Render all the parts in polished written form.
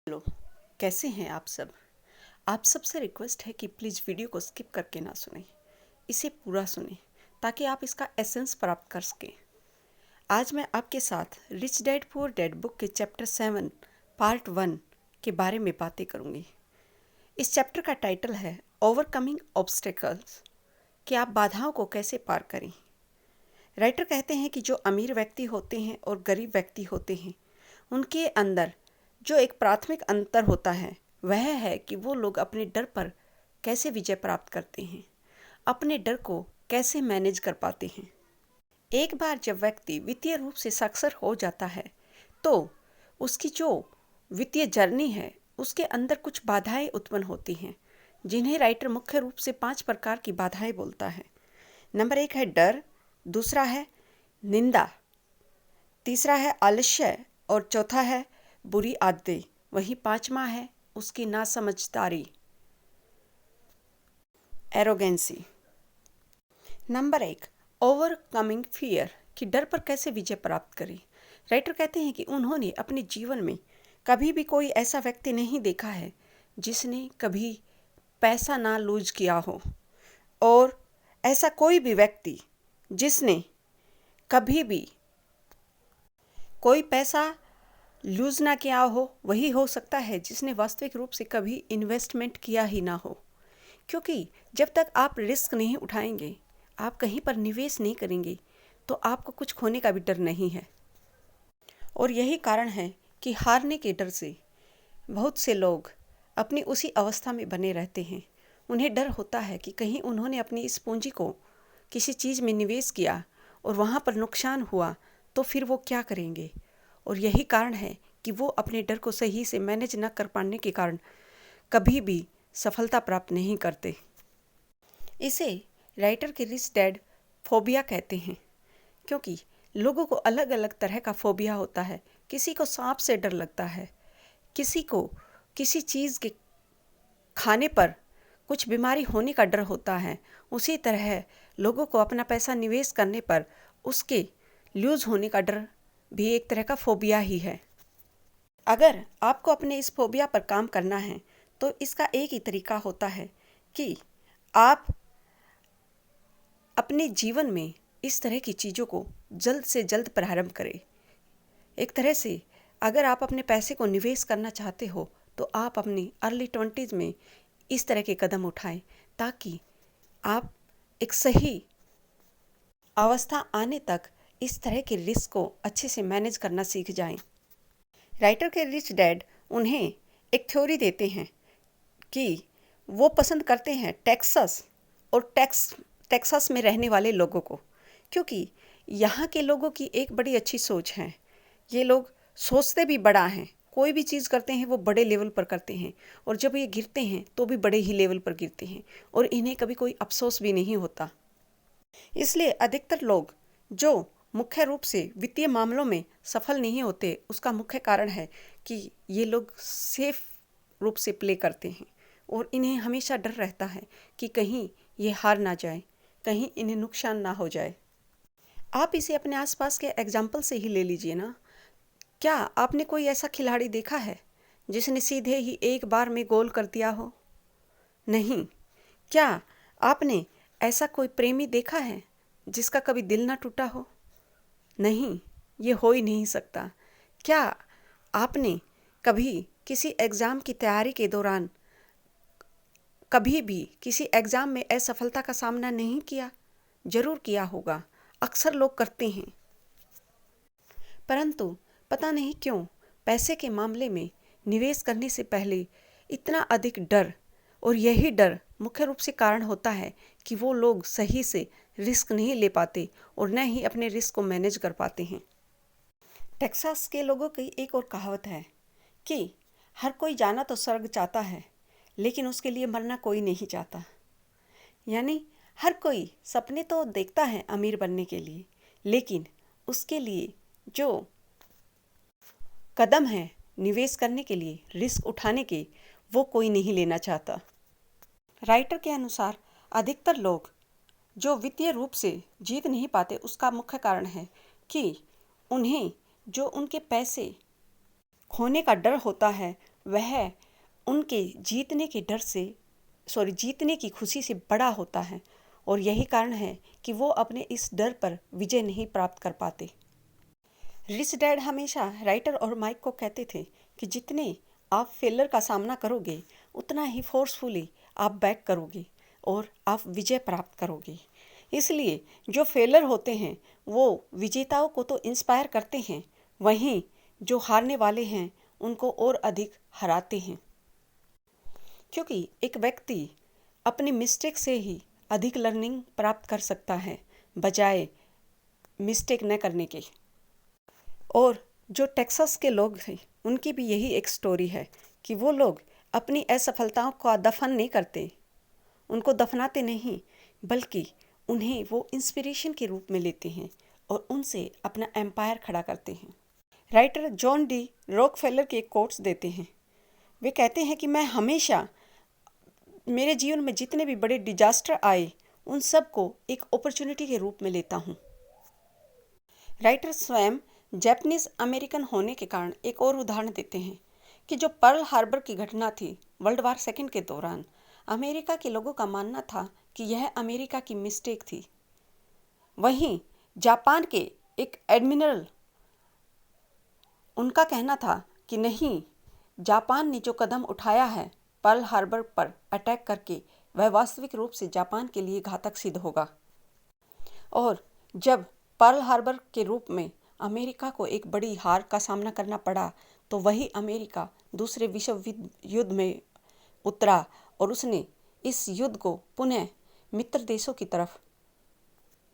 Hello, कैसे हैं आप सब। आप सबसे रिक्वेस्ट है कि प्लीज़ वीडियो को स्किप करके ना सुनें, इसे पूरा सुनें ताकि आप इसका एसेंस प्राप्त कर सकें। आज मैं आपके साथ rich dad poor dad book के चैप्टर 7 पार्ट 1 के बारे में बातें करूंगी। इस चैप्टर का टाइटल है ओवरकमिंग ऑब्स्टेकल्स, कि आप बाधाओं को कैसे पार करें। राइटर कहते हैं कि जो अमीर व्यक्ति होते हैं और गरीब व्यक्ति होते हैं, उनके अंदर जो एक प्राथमिक अंतर होता है वह है कि वो लोग अपने डर पर कैसे विजय प्राप्त करते हैं, अपने डर को कैसे मैनेज कर पाते हैं। एक बार जब व्यक्ति वित्तीय रूप से साक्षर हो जाता है तो उसकी जो वित्तीय जर्नी है उसके अंदर कुछ बाधाएं उत्पन्न होती हैं, जिन्हें राइटर मुख्य रूप से 5 प्रकार की बाधाएं बोलता है। नंबर 1 है डर, दूसरा है निंदा, तीसरा है आलस्य और चौथा है बुरी आदतें। वहीं 5वां है उसकी नासमझदारी, एरोगेंसी। नंबर 1 ओवरकमिंग फियर, कि डर पर कैसे विजय प्राप्त करें। राइटर कहते हैं कि उन्होंने अपने जीवन में कभी भी कोई ऐसा व्यक्ति नहीं देखा है जिसने कभी पैसा ना लूज किया हो, और ऐसा कोई भी व्यक्ति जिसने कभी भी कोई पैसा लूज ना किया हो वही हो सकता है जिसने वास्तविक रूप से कभी इन्वेस्टमेंट किया ही ना हो। क्योंकि जब तक आप रिस्क नहीं उठाएंगे, आप कहीं पर निवेश नहीं करेंगे, तो आपको कुछ खोने का भी डर नहीं है। और यही कारण है कि हारने के डर से बहुत से लोग अपनी उसी अवस्था में बने रहते हैं। उन्हें डर होता है कि कहीं उन्होंने अपनी इस पूंजी को किसी चीज़ में निवेश किया और वहाँ पर नुकसान हुआ तो फिर वो क्या करेंगे। और यही कारण है कि वो अपने डर को सही से मैनेज न कर पाने के कारण कभी भी सफलता प्राप्त नहीं करते। इसे राइटर के रिच डैड फोबिया कहते हैं, क्योंकि लोगों को अलग अलग तरह का फोबिया होता है। किसी को सांप से डर लगता है, किसी को किसी चीज़ के खाने पर कुछ बीमारी होने का डर होता है। उसी तरह लोगों को अपना पैसा निवेश करने पर उसके लूज होने का डर भी एक तरह का फोबिया ही है। अगर आपको अपने इस फोबिया पर काम करना है तो इसका एक ही तरीका होता है कि आप अपने जीवन में इस तरह की चीज़ों को जल्द से जल्द प्रारंभ करें। एक तरह से अगर आप अपने पैसे को निवेश करना चाहते हो तो आप अपनी अर्ली 20s में इस तरह के कदम उठाएं, ताकि आप एक सही अवस्था आने तक इस तरह के रिस्क को अच्छे से मैनेज करना सीख जाएं। राइटर के रिच डैड उन्हें एक थ्योरी देते हैं कि वो पसंद करते हैं टेक्सास और टेक्सास में रहने वाले लोगों को, क्योंकि यहाँ के लोगों की एक बड़ी अच्छी सोच है। ये लोग सोचते भी बड़ा हैं, कोई भी चीज़ करते हैं वो बड़े लेवल पर करते हैं, और जब ये गिरते हैं तो भी बड़े ही लेवल पर गिरते हैं, और इन्हें कभी कोई अफसोस भी नहीं होता। इसलिए अधिकतर लोग जो मुख्य रूप से वित्तीय मामलों में सफल नहीं होते, उसका मुख्य कारण है कि ये लोग सेफ रूप से प्ले करते हैं, और इन्हें हमेशा डर रहता है कि कहीं ये हार ना जाए, कहीं इन्हें नुकसान ना हो जाए। आप इसे अपने आसपास के एग्जाम्पल से ही ले लीजिए ना। क्या आपने कोई ऐसा खिलाड़ी देखा है जिसने सीधे ही एक बार में गोल कर दिया हो? नहीं। क्या आपने ऐसा कोई प्रेमी देखा है जिसका कभी दिल ना टूटा हो? नहीं, ये हो ही नहीं सकता। क्या आपने कभी किसी एग्ज़ाम की तैयारी के दौरान कभी भी किसी एग्ज़ाम में असफलता का सामना नहीं किया? ज़रूर किया होगा, अक्सर लोग करते हैं। परंतु पता नहीं क्यों पैसे के मामले में निवेश करने से पहले इतना अधिक डर, और यही डर मुख्य रूप से कारण होता है कि वो लोग सही से रिस्क नहीं ले पाते और न ही अपने रिस्क को मैनेज कर पाते हैं। टेक्सास के लोगों की एक और कहावत है कि हर कोई जाना तो स्वर्ग चाहता है, लेकिन उसके लिए मरना कोई नहीं चाहता। यानी हर कोई सपने तो देखता है अमीर बनने के लिए, लेकिन उसके लिए जो कदम है निवेश करने के लिए, रिस्क उठाने के, वो कोई नहीं लेना चाहता। राइटर के अनुसार अधिकतर लोग जो वित्तीय रूप से जीत नहीं पाते, उसका मुख्य कारण है कि उन्हें जो उनके पैसे खोने का डर होता है वह उनके जीतने की खुशी से बड़ा होता है, और यही कारण है कि वो अपने इस डर पर विजय नहीं प्राप्त कर पाते। रिच डैड हमेशा राइटर और माइक को कहते थे कि जितने आप फेलर का सामना करोगे उतना ही फोर्सफुली आप बैक करोगे और आप विजय प्राप्त करोगे। इसलिए जो फेलर होते हैं वो विजेताओं को तो इंस्पायर करते हैं, वहीं जो हारने वाले हैं उनको और अधिक हराते हैं, क्योंकि एक व्यक्ति अपनी मिस्टेक से ही अधिक लर्निंग प्राप्त कर सकता है बजाय मिस्टेक न करने के। और जो टेक्सास के लोग थे उनकी भी यही एक स्टोरी है कि वो लोग अपनी असफलताओं का दफन नहीं करते, उनको दफनाते नहीं, बल्कि उन्हें वो इंस्पिरेशन के रूप में लेते हैं और उनसे अपना एम्पायर खड़ा करते हैं। राइटर जॉन डी रॉकफेलर के कोट्स देते हैं। वे कहते हैं कि मैं हमेशा मेरे जीवन में जितने भी बड़े डिजास्टर आए उन सब को एक अपॉर्चुनिटी के रूप में लेता हूँ। राइटर स्वयं जापानीज अमेरिकन होने के कारण एक और उदाहरण देते हैं कि जो पर्ल हार्बर की घटना थी वर्ल्ड वार सेकेंड के दौरान, अमेरिका के लोगों का मानना था कि यह अमेरिका की मिस्टेक थी। वहीं जापान के एक एडमिरल, उनका कहना था कि नहीं, जापान ने जो कदम उठाया है पर्ल हार्बर पर अटैक करके, वह वास्तविक रूप से जापान के लिए घातक सिद्ध होगा। और जब पर्ल हार्बर के रूप में अमेरिका को एक बड़ी हार का सामना करना पड़ा, तो वही अमेरिका दूसरे विश्व युद्ध में उतरा और उसने इस युद्ध को पुनः मित्र देशों की तरफ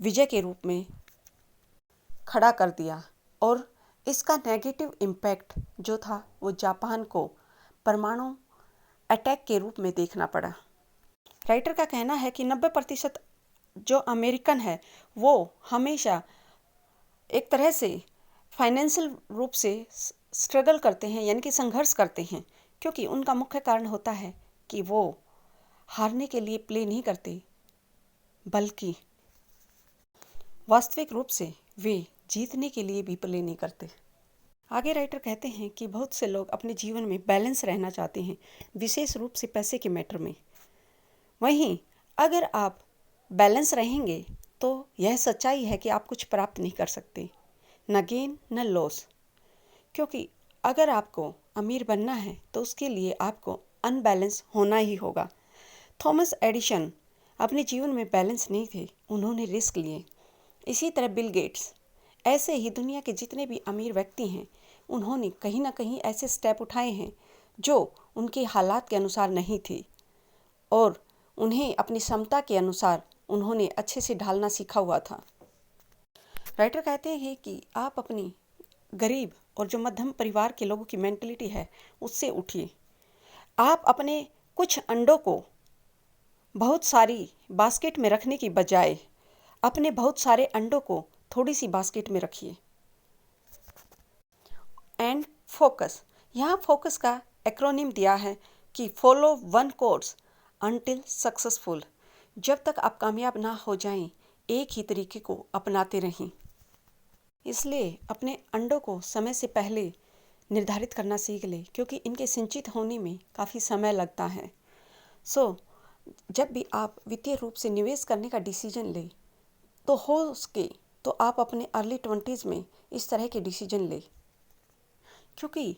विजय के रूप में खड़ा कर दिया। और इसका नेगेटिव इम्पैक्ट जो था वो जापान को परमाणु अटैक के रूप में देखना पड़ा। राइटर का कहना है कि 90% जो अमेरिकन है वो हमेशा एक तरह से फाइनेंशियल रूप से स्ट्रगल करते हैं, यानी कि संघर्ष करते हैं, क्योंकि उनका मुख्य कारण होता है कि वो हारने के लिए प्ले नहीं करते, बल्कि वास्तविक रूप से वे जीतने के लिए भी प्ले नहीं करते। आगे राइटर कहते हैं कि बहुत से लोग अपने जीवन में बैलेंस रहना चाहते हैं, विशेष रूप से पैसे के मैटर में। वहीं अगर आप बैलेंस रहेंगे तो यह सच्चाई है कि आप कुछ प्राप्त नहीं कर सकते, न गेन न लॉस, क्योंकि अगर आपको अमीर बनना है तो उसके लिए आपको अनबैलेंस होना ही होगा। थॉमस एडिसन अपने जीवन में बैलेंस नहीं थे, उन्होंने रिस्क लिए। इसी तरह बिल गेट्स, ऐसे ही दुनिया के जितने भी अमीर व्यक्ति हैं उन्होंने कहीं ना कहीं ऐसे स्टेप उठाए हैं जो उनके हालात के अनुसार नहीं थे, और उन्हें अपनी क्षमता के अनुसार उन्होंने अच्छे से ढालना सीखा हुआ था। राइटर कहते हैं कि आप अपनी गरीब और जो मध्यम परिवार के लोगों की मेंटलिटी है उससे उठिए। आप अपने कुछ अंडों को बहुत सारी बास्केट में रखने की बजाय अपने बहुत सारे अंडों को थोड़ी सी बास्केट में रखिए। एंड फोकस, यहाँ फोकस का एक्रोनिम दिया है कि follow one course until successful. जब तक आप कामयाब ना हो जाएं, एक ही तरीके को अपनाते रहें। इसलिए अपने अंडों को समय से पहले निर्धारित करना सीख लें, क्योंकि इनके संचित होने में काफ़ी समय लगता है। जब भी आप वित्तीय रूप से निवेश करने का डिसीजन लें तो हो सके तो आप अपने अर्ली 20s में इस तरह के डिसीजन लें, क्योंकि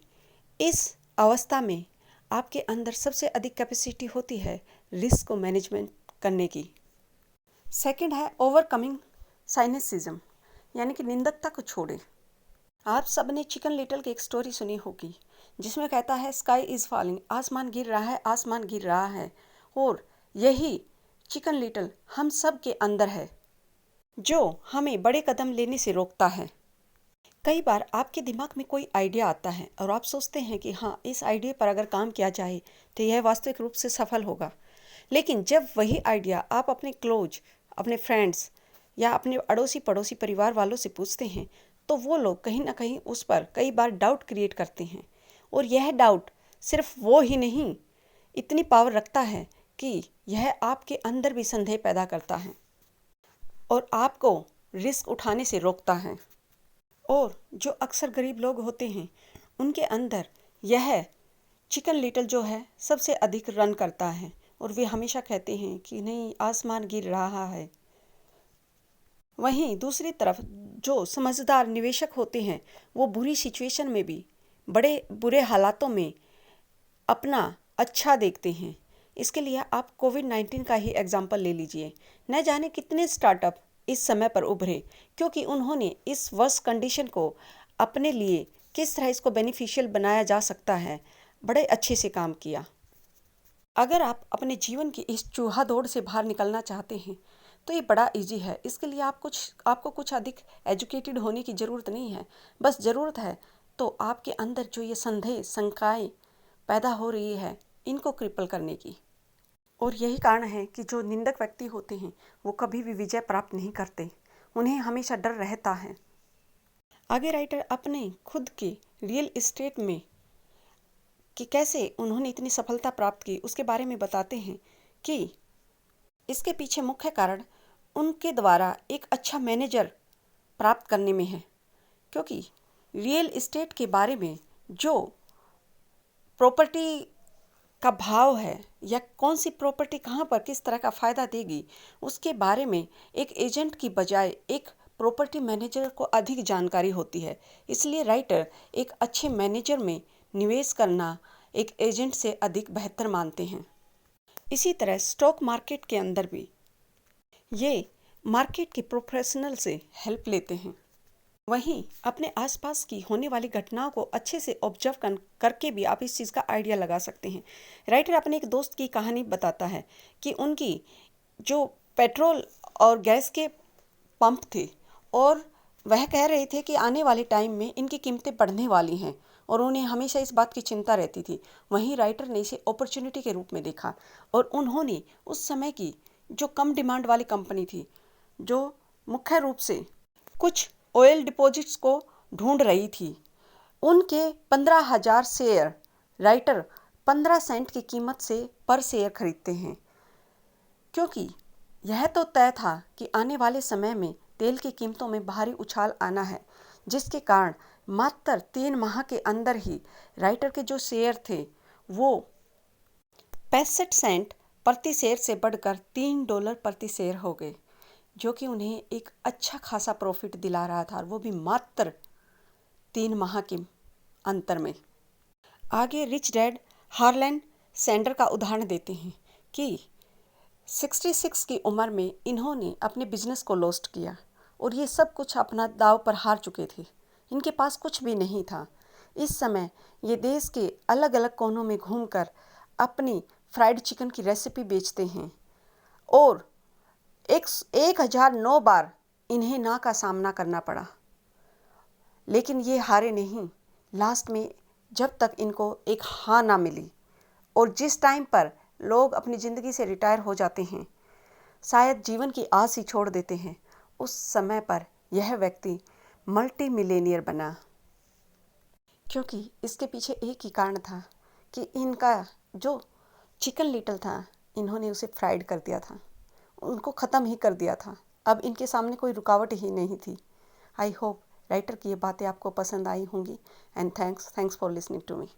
इस अवस्था में आपके अंदर सबसे अधिक कैपेसिटी होती है रिस्क को मैनेजमेंट करने की। सेकंड है ओवरकमिंग साइनिसिज्म, यानी कि निंदकता को छोड़ें। आप सब ने चिकन लिटिल की एक स्टोरी सुनी होगी जिसमें कहता है स्काई इज़ फॉलिंग, आसमान गिर रहा है, आसमान गिर रहा है। और यही चिकन लिटिल हम सब के अंदर है जो हमें बड़े कदम लेने से रोकता है। कई बार आपके दिमाग में कोई आइडिया आता है और आप सोचते हैं कि हाँ, इस आइडिया पर अगर काम किया जाए तो यह वास्तविक रूप से सफल होगा। लेकिन जब वही आइडिया आप अपने फ्रेंड्स या अपने अड़ोसी पड़ोसी परिवार वालों से पूछते हैं तो वो लोग कहीं ना कहीं उस पर कई बार डाउट क्रिएट करते हैं, और यह डाउट सिर्फ वो ही नहीं, इतनी पावर रखता है कि यह आपके अंदर भी संदेह पैदा करता है और आपको रिस्क उठाने से रोकता है। और जो अक्सर गरीब लोग होते हैं उनके अंदर यह चिकन लिटिल जो है सबसे अधिक रन करता है और वे हमेशा कहते हैं कि नहीं, आसमान गिर रहा है। वहीं दूसरी तरफ जो समझदार निवेशक होते हैं वो बुरी सिचुएशन में भी, बड़े बुरे हालातों में अपना अच्छा देखते हैं। इसके लिए आप कोविड-19 का ही एग्जाम्पल ले लीजिए। न जाने कितने स्टार्टअप इस समय पर उभरे क्योंकि उन्होंने इस वर्स्ट कंडीशन को अपने लिए किस तरह इसको बेनिफिशियल बनाया जा सकता है, बड़े अच्छे से काम किया। अगर आप अपने जीवन की इस चूहा दौड़ से बाहर निकलना चाहते हैं तो ये बड़ा इजी है। इसके लिए आपको कुछ अधिक एजुकेटेड होने की ज़रूरत नहीं है। बस ज़रूरत है तो आपके अंदर जो ये संदेह शंकाएँ पैदा हो रही है इनको क्रिपल करने की। और यही कारण है कि जो निंदक व्यक्ति होते हैं वो कभी भी विजय प्राप्त नहीं करते, उन्हें हमेशा डर रहता है। आगे राइटर अपने खुद के रियल एस्टेट में कि कैसे उन्होंने इतनी सफलता प्राप्त की उसके बारे में बताते हैं कि इसके पीछे मुख्य कारण उनके द्वारा एक अच्छा मैनेजर प्राप्त करने में है। क्योंकि रियल एस्टेट के बारे में जो प्रॉपर्टी का भाव है या कौन सी प्रॉपर्टी कहाँ पर किस तरह का फ़ायदा देगी उसके बारे में एक एजेंट की बजाय एक प्रॉपर्टी मैनेजर को अधिक जानकारी होती है। इसलिए राइटर एक अच्छे मैनेजर में निवेश करना एक एजेंट से अधिक बेहतर मानते हैं। इसी तरह स्टॉक मार्केट के अंदर भी ये मार्केट के प्रोफेशनल से हेल्प लेते हैं। वहीं अपने आसपास की होने वाली घटनाओं को अच्छे से ऑब्जर्व करके भी आप इस चीज़ का आइडिया लगा सकते हैं। राइटर अपने एक दोस्त की कहानी बताता है कि उनकी जो पेट्रोल और गैस के पंप थे और वह कह रहे थे कि आने वाले टाइम में इनकी कीमतें बढ़ने वाली हैं और उन्हें हमेशा इस बात की चिंता रहती थी। वहीं राइटर ने इसे अपॉर्चुनिटी के रूप में देखा और उन्होंने उस समय की जो कम डिमांड वाली कंपनी थी, जो मुख्य रूप से कुछ ऑयल डिपॉजिट्स को ढूंढ रही थी, उनके 15,000 शेयर राइटर 15 सेंट की कीमत से पर शेयर खरीदते हैं। क्योंकि यह तो तय था कि आने वाले समय में तेल की कीमतों में भारी उछाल आना है, जिसके कारण मात्र 3 माह के अंदर ही राइटर के जो शेयर थे वो 65 सेंट प्रति शेयर से बढ़कर $3 प्रति शेयर हो गए, जो कि उन्हें एक अच्छा खासा प्रॉफिट दिला रहा था, और वो भी मात्र 3 माह के अंतर में। आगे रिच डैड हार्लन सैंडर का उदाहरण देते हैं कि 66 की उम्र में इन्होंने अपने बिजनेस को लॉस्ट किया और ये सब कुछ अपना दांव पर हार चुके थे। इनके पास कुछ भी नहीं था। इस समय ये देश के अलग अलग कोनों में घूमकर अपनी फ्राइड चिकन की रेसिपी बेचते हैं और 1009 बार इन्हें ना का सामना करना पड़ा, लेकिन ये हारे नहीं। लास्ट में जब तक इनको एक हाँ ना मिली और जिस टाइम पर लोग अपनी ज़िंदगी से रिटायर हो जाते हैं, शायद जीवन की आस ही छोड़ देते हैं, उस समय पर यह व्यक्ति मल्टी मिलेनियर बना। क्योंकि इसके पीछे एक ही कारण था कि इनका जो चिकन लिटिल था, इन्होंने उसे फ्राइड कर दिया था, उनको ख़त्म ही कर दिया था। अब इनके सामने कोई रुकावट ही नहीं थी। आई होप राइटर की ये बातें आपको पसंद आई होंगी and thanks for listening to me.